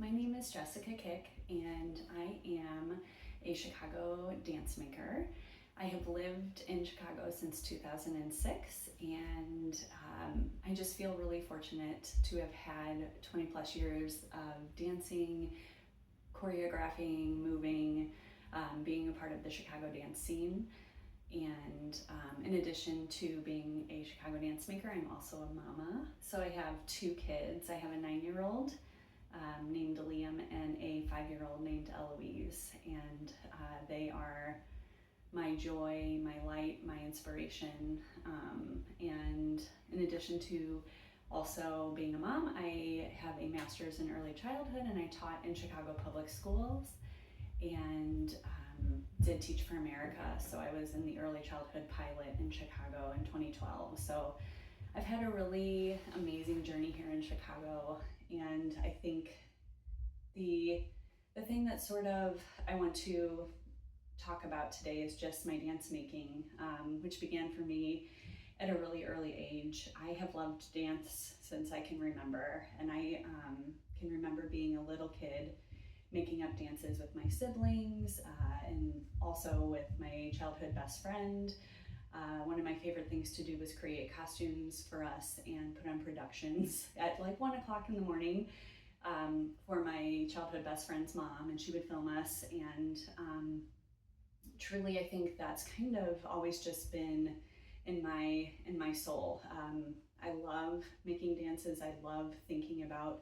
My name is Jessica Kick, and I am a Chicago dance maker. I have lived in Chicago since 2006, and I just feel really fortunate to have had 20 plus years of dancing, choreographing, moving, being a part of the Chicago dance scene. And in addition to being a Chicago dance maker, I'm also a mama. So I have two kids. I have a 9-year-old named Liam and a 5-year-old named Eloise. And they are my joy, my light, my inspiration. And in addition to also being a mom, I have a master's in early childhood, and I taught in Chicago public schools and did Teach for America. So I was in the early childhood pilot in Chicago in 2012. So I've had a really amazing journey here in Chicago, and I think the thing that sort of I want to talk about today is just my dance making, which began for me at a really early age. I have loved dance since I can remember, and I can remember being a little kid making up dances with my siblings and also with my childhood best friend. One of my favorite things to do was create costumes for us and put on productions at like 1 o'clock in the morning for my childhood best friend's mom, and she would film us. And truly, I think that's kind of always just been in my soul. I love making dances. I love thinking about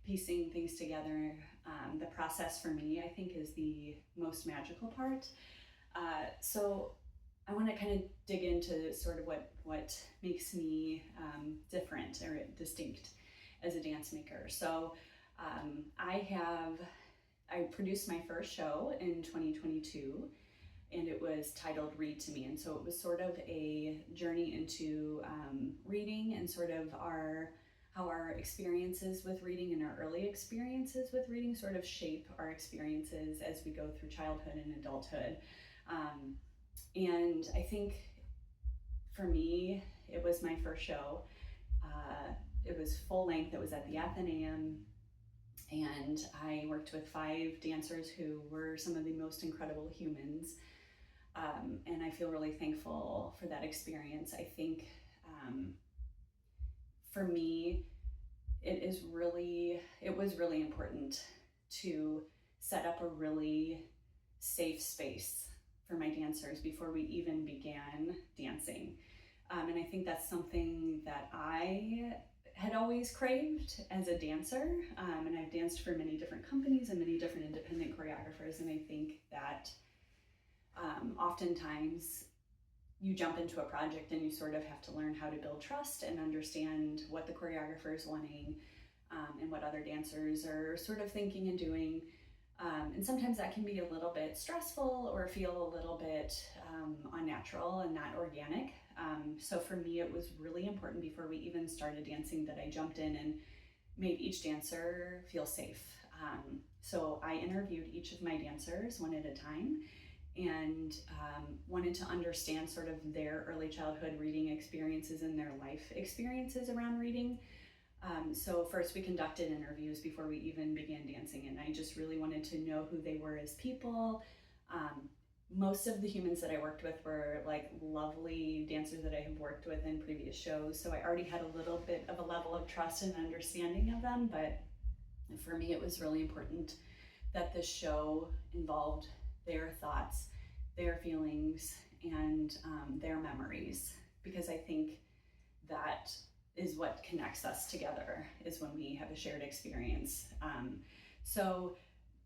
piecing things together. The process for me, I think, is the most magical part. So I want to kind of dig into sort of what makes me different or distinct as a dance maker. So I produced my first show in 2022, and it was titled Read to Me. And so it was sort of a journey into reading and sort of how our experiences with reading and our early experiences with reading sort of shape our experiences as we go through childhood and adulthood. And I think for me, it was my first show. It was full length. It was at the Athenaeum, and I worked with 5 dancers who were some of the most incredible humans. And I feel really thankful for that experience. I think for me, it was really important to set up a really safe space for my dancers before we even began dancing. And I think that's something that I had always craved as a dancer. And I've danced for many different companies and many different independent choreographers. And I think that oftentimes you jump into a project and you sort of have to learn how to build trust and understand what the choreographer is wanting and what other dancers are sort of thinking and doing. And sometimes that can be a little bit stressful or feel a little bit unnatural and not organic. So for me, it was really important before we even started dancing that I jumped in and made each dancer feel safe. So I interviewed each of my dancers one at a time and wanted to understand sort of their early childhood reading experiences and their life experiences around reading. So first we conducted interviews before we even began dancing, and I just really wanted to know who they were as people. Most of the humans that I worked with were like lovely dancers that I have worked with in previous shows, so I already had a little bit of a level of trust and understanding of them, but for me it was really important that the show involved their thoughts, their feelings, and their memories, because I think that is what connects us together, is when we have a shared experience. So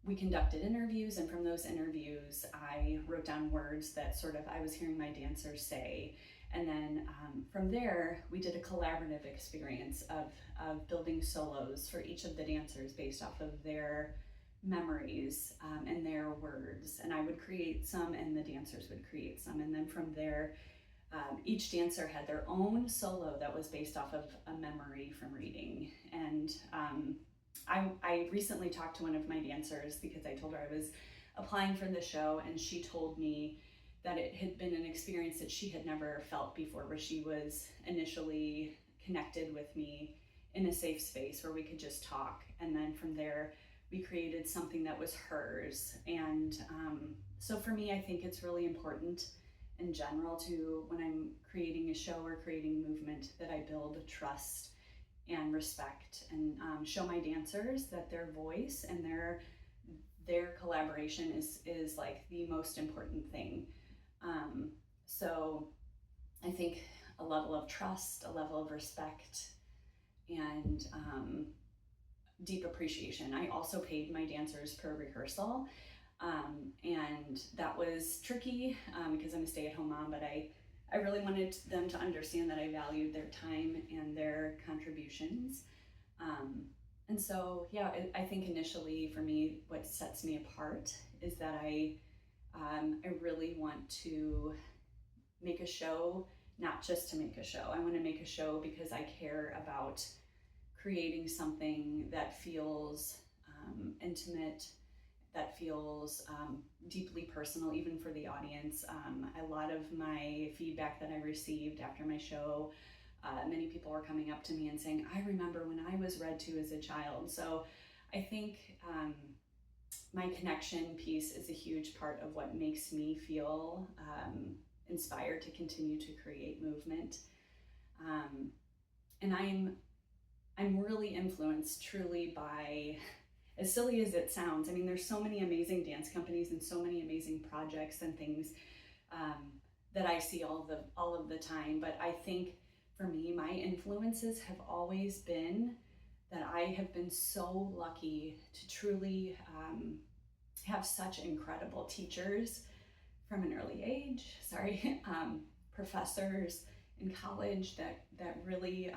we conducted interviews, and from those interviews, I wrote down words that sort of I was hearing my dancers say. And then from there, we did a collaborative experience of building solos for each of the dancers based off of their memories and their words. And I would create some, and the dancers would create some. And then from there, each dancer had their own solo that was based off of a memory from reading. And I recently talked to one of my dancers because I told her I was applying for the show, and she told me that it had been an experience that she had never felt before, where she was initially connected with me in a safe space where we could just talk. And then from there, we created something that was hers. And so for me, I think it's really important in general to, when I'm creating a show or creating movement, that I build trust and respect, and show my dancers that their voice and their collaboration is like the most important thing. So I think a level of trust, a level of respect, and deep appreciation. I also paid my dancers per rehearsal, and that was tricky because I'm a stay-at-home mom, but I really wanted them to understand that I valued their time and their contributions. And so, yeah, I think initially for me, what sets me apart is that I really want to make a show, not just to make a show. I want to make a show because I care about creating something that feels intimate, that feels deeply personal, even for the audience. A lot of my feedback that I received after my show, many people were coming up to me and saying, I remember when I was read to as a child. So I think my connection piece is a huge part of what makes me feel inspired to continue to create movement. And I'm really influenced truly by, as silly as it sounds, I mean, there's so many amazing dance companies and so many amazing projects and things that I see all of the time. But I think for me, my influences have always been that I have been so lucky to truly have such incredible teachers from an early age, professors in college that really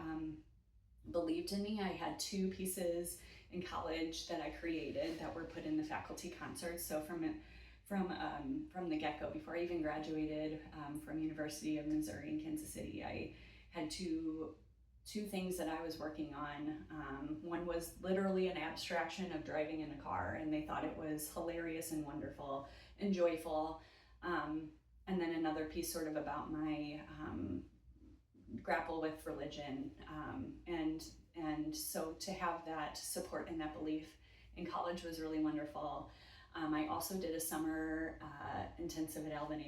believed in me. I had 2 pieces in college that I created that were put in the faculty concerts. So from the get-go, before I even graduated from University of Missouri in Kansas City, I had two things that I was working on. One was literally an abstraction of driving in a car, and they thought it was hilarious and wonderful and joyful. And then another piece sort of about my grapple with religion, and so to have that support and that belief in college was really wonderful. I also did a summer intensive at Alvin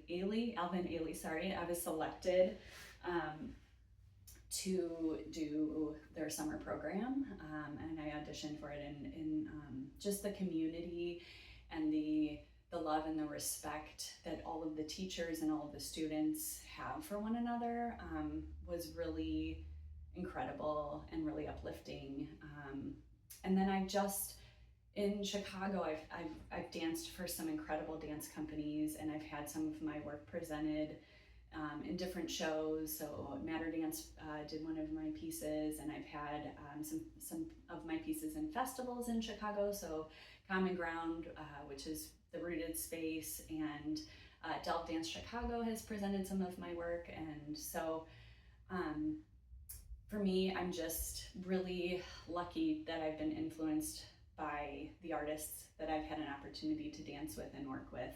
Ailey. Sorry, I was selected to do their summer program, and I auditioned for it. In just the community and the love and the respect that all of the teachers and all of the students have for one another was really incredible and really uplifting. And then in Chicago, I've danced for some incredible dance companies, and I've had some of my work presented in different shows. So Matter Dance did one of my pieces, and I've had some of my pieces in festivals in Chicago. So Common Ground, which is the Rooted Space, and Delve Dance Chicago has presented some of my work. And so for me, I'm just really lucky that I've been influenced by the artists that I've had an opportunity to dance with and work with.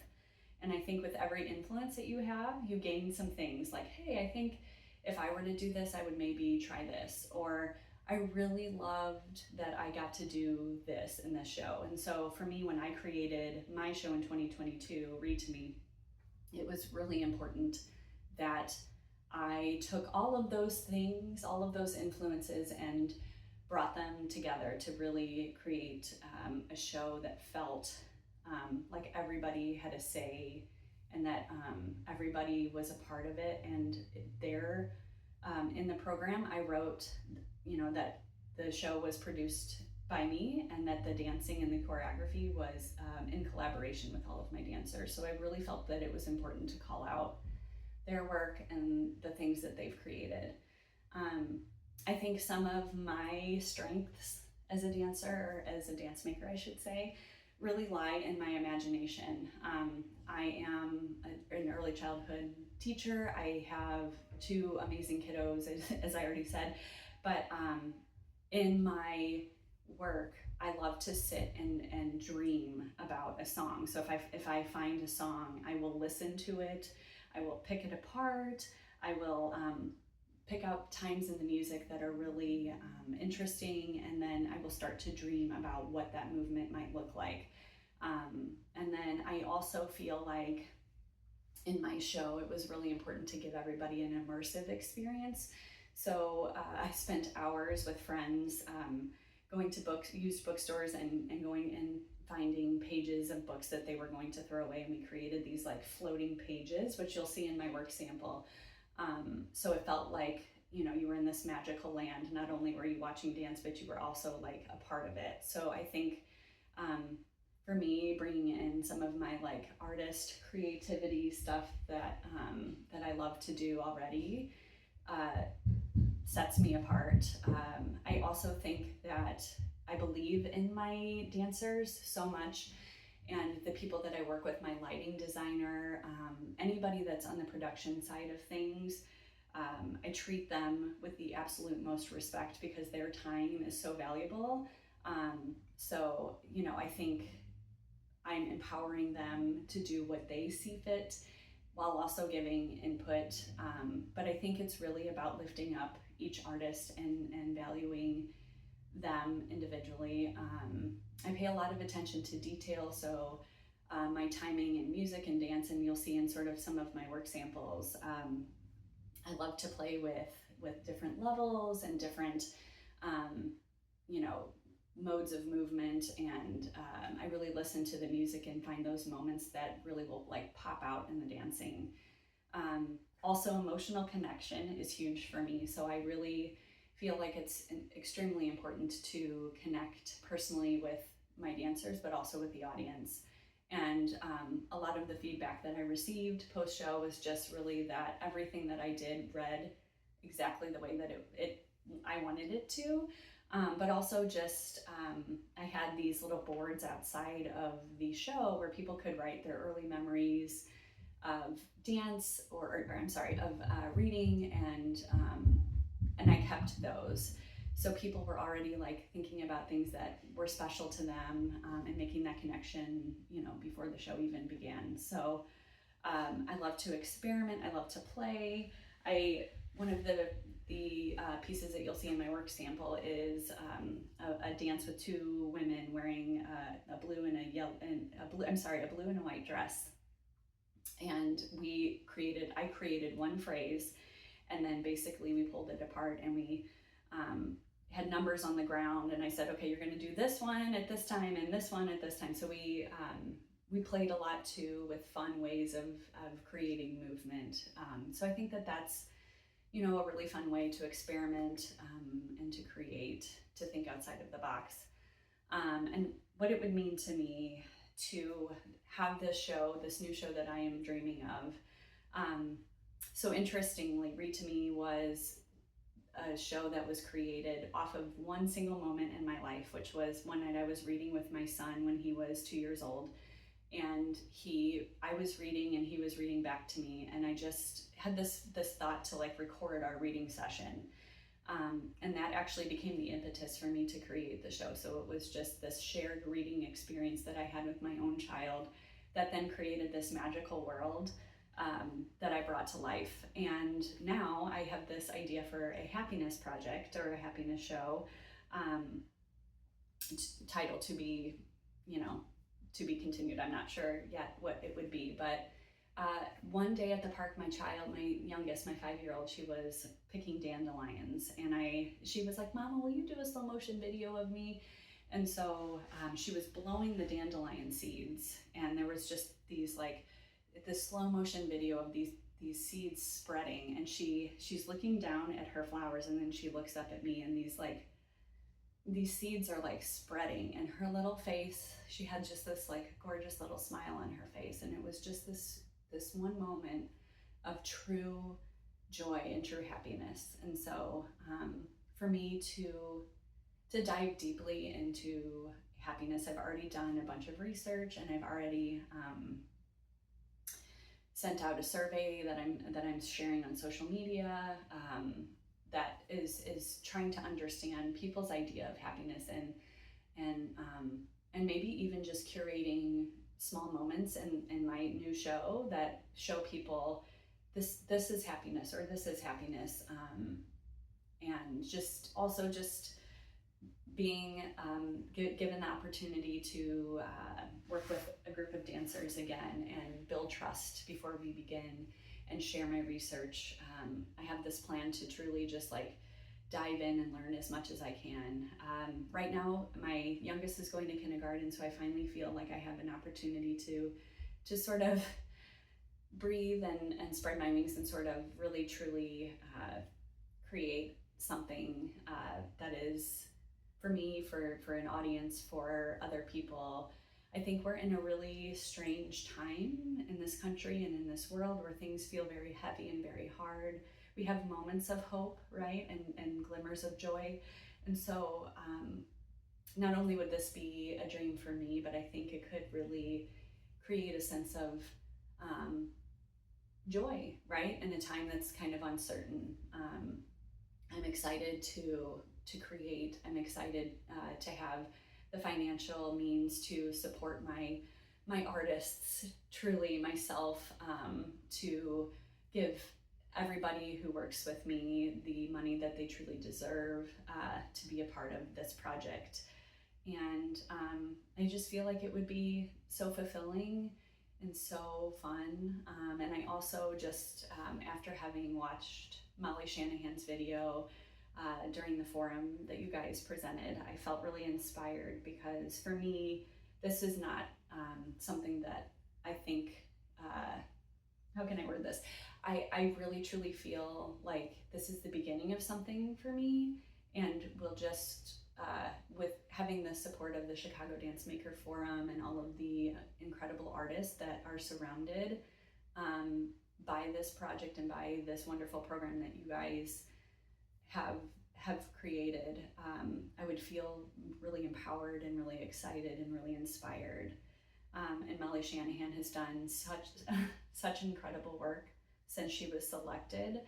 And I think with every influence that you have, you gain some things like, hey, I think if I were to do this, I would maybe try this. Or I really loved that I got to do this in this show. And so for me, when I created my show in 2022, Read to Me, it was really important that I took all of those things, all of those influences, and brought them together to really create a show that felt like everybody had a say, and that everybody was a part of it. And there, in the program, I wrote, that the show was produced by me, and that the dancing and the choreography was in collaboration with all of my dancers. So I really felt that it was important to call out their work and the things that they've created. I think some of my strengths as a dancer, or as a dance maker, I should say, really lie in my imagination. I am an early childhood teacher. I have 2 amazing kiddos, as I already said, but in my work, I love to sit and dream about a song. So if I find a song, I will listen to it, I will pick it apart, I will pick out times in the music that are really interesting, and then I will start to dream about what that movement might look like. And then I also feel like in my show, it was really important to give everybody an immersive experience. So I spent hours with friends going to used bookstores and going and finding pages of books that they were going to throw away. And we created these like floating pages, which you'll see in my work sample. So it felt like, you were in this magical land. Not only were you watching dance, but you were also like a part of it. So I think for me, bringing in some of my like artist creativity stuff that I love to do already sets me apart. I also think that I believe in my dancers so much, and the people that I work with, my lighting designer, anybody that's on the production side of things, I treat them with the absolute most respect because their time is so valuable. So, I think I'm empowering them to do what they see fit while also giving input. But I think it's really about lifting up each artist and valuing them individually. I pay a lot of attention to detail, so my timing in music and dance, and you'll see in sort of some of my work samples, I love to play with different levels and different, modes of movement, and I really listen to the music and find those moments that really will like pop out in the dancing. Also, emotional connection is huge for me, so I really feel like it's extremely important to connect personally with my dancers, but also with the audience. And a lot of the feedback that I received post-show was just really that everything that I did read exactly the way that I wanted it to. But also just, I had these little boards outside of the show where people could write their early memories of dance, or I'm sorry, of reading, and I kept those. So people were already like thinking about things that were special to them, and making that connection, before the show even began. So I love to experiment. I love to play. One of the pieces that you'll see in my work sample is a dance with two women wearing a blue and a blue and a white dress. And I created one phrase, and then basically we pulled it apart, and we had numbers on the ground, and I said, okay, you're going to do this one at this time and this one at this time. So we played a lot too with fun ways of creating movement. So I think that's a really fun way to experiment, and to create, to think outside of the box. And what it would mean to me to have this new show that I am dreaming of. So interestingly, Read to Me was a show that was created off of one single moment in my life, which was one night I was reading with my son when he was 2 years old. And I was reading and he was reading back to me, and I just had this thought to like record our reading session. And that actually became the impetus for me to create the show. So it was just this shared reading experience that I had with my own child that then created this magical world that I brought to life. And now I have this idea for a happiness project or a happiness show, title to be, to be continued. I'm not sure yet what it would be, but one day at the park, my youngest, my 5-year-old, she was picking dandelions, and she was like, Mama, will you do a slow motion video of me? And so she was blowing the dandelion seeds, and there was just this slow motion video of these seeds spreading, and she's looking down at her flowers, and then she looks up at me, and these seeds are like spreading, and her little face, she had just this like gorgeous little smile on her face, and it was just this one moment of true joy and true happiness. And so for me to dive deeply into happiness, I've already done a bunch of research, and I've already sent out a survey that I'm sharing on social media, that is trying to understand people's idea of happiness, and maybe even just curating small moments in my new show that show people this is happiness, or this is happiness. And just also just being given the opportunity to work with a group of dancers again and build trust before we begin and share my research. I have this plan to truly just like dive in and learn as much as I can. Right now, my youngest is going to kindergarten, so I finally feel like I have an opportunity to sort of breathe and spread my wings and sort of really truly create something that is for me, for an audience, for other people. I think we're in a really strange time in this country and in this world where things feel very heavy and very hard. We have moments of hope, right? And glimmers of joy. And so not only would this be a dream for me, but I think it could really create a sense of joy, right? In a time that's kind of uncertain. I'm excited to create. I'm excited to have the financial means to support my artists, truly myself, to give everybody who works with me the money that they truly deserve to be a part of this project. And I just feel like it would be so fulfilling and so fun. And I also just, after having watched Molly Shanahan's video during the forum that you guys presented, I felt really inspired, because for me, this is not something that I think, how can I word this? I really truly feel like this is the beginning of something for me, and will just, with having the support of the Chicago Dancemaker Forum and all of the incredible artists that are surrounded by this project and by this wonderful program that you guys have created, I would feel really empowered and really excited and really inspired. And Molly Shanahan has done such incredible work since she was selected,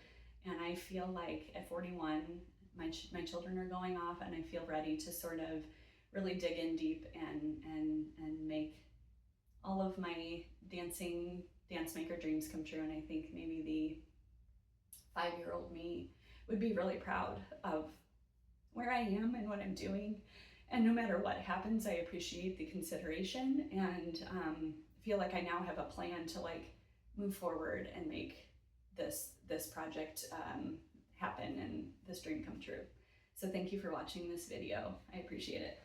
and I feel like at 41, my children are going off, and I feel ready to sort of really dig in deep and make all of my dancemaker dreams come true. And I think maybe the 5-year-old me would be really proud of where I am and what I'm doing. And no matter what happens, I appreciate the consideration, and feel like I now have a plan to like move forward and make this project happen and this dream come true. So thank you for watching this video. I appreciate it.